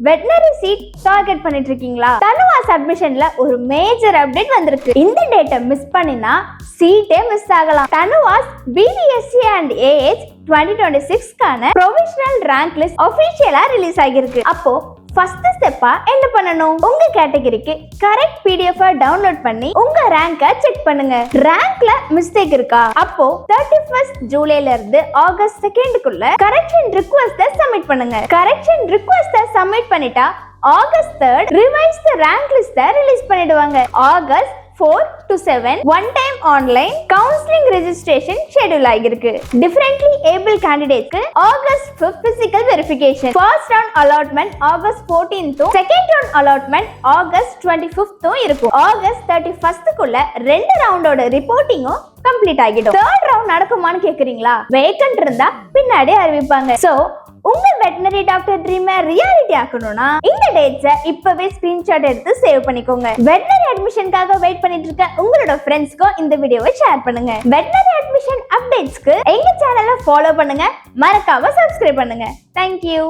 Veterinary seat target பண்ணிட்டு இருக்கீங்களா? தனுவாஸ் அட்மிஷன்ல ஒரு மேஜர் அப்டேட் வந்திருக்கு. இந்த டேட்டை மிஸ் பண்ணினா சீட்டே மிஸ் ஆகலாம். தனுவாஸ் BDSC and AH 2026க்கான ப்ரொவிஷனல் ரேங்க் லிஸ்ட் ஆஃபிஷியலா ரிலீஸ் ஆகிருக்கு. அப்போ ஃபர்ஸ்ட் ஸ்டெப்பா என்ன பண்ணணும்? உங்க கேட்டகரிக்கு கரெக்ட் PDF டவுன்லோட் பண்ணி உங்க ரேங்கை செக் பண்ணுங்க. ரேங்க்ல மிஸ்டேக் இருக்கா? அப்போ 31 ஜூலைல இருந்து ஆகஸ்ட் 2க்குள்ள கரெக்ஷன் ரிக்வெஸ்ட சப்மிட் பண்ணுங்க. கரெக்ஷன் ரிக்வெஸ்ட சப்மிட் பண்ணிட்டா ஆகஸ்ட் 3 ரிவைஸ்ட் ரேங்க் லிஸ்ட ரிலீஸ் பண்ணிடுவாங்க. August 4 to 7 one time online counseling registration schedule ஆகிருக்கு. differently able candidates August 5th physical verification. first round allotment August 14th second round allotment August 25th இருக்கும். August 31st குள்ள ரெண்டு ரவுண்டோட ரிப்போர்ட்டிங்கும் complete ஆகிடும். Third round நடக்குமான்னு கேக்குறீங்களா? Vacant இருந்தா பின்னாடி அறிவிப்பாங்க. So உங்க veterinary doctor ட்ரீமை reality ஆக்கணும்னா இந்த டேட்ஸை இப்பவே ஸ்கிரீன்ஷாட் எடுத்து சேவ் பண்ணிக்கோங்க. வெட்டனரி அட்மிஷனுக்காக வெயிட் பண்ணிட்டு இருக்க உங்களோட ஃப்ரெண்ட்ஸ்க்கும் இந்த வீடியோவை ஷேர் பண்ணுங்க. வெட்டனரி அட்மிஷன் அப்டேட்ஸ்க்கு எங்க சேனலை ஃபாலோ பண்ணுங்க, மறக்காம சப்ஸ்கிரைப் பண்ணுங்க. தேங்க்யூ.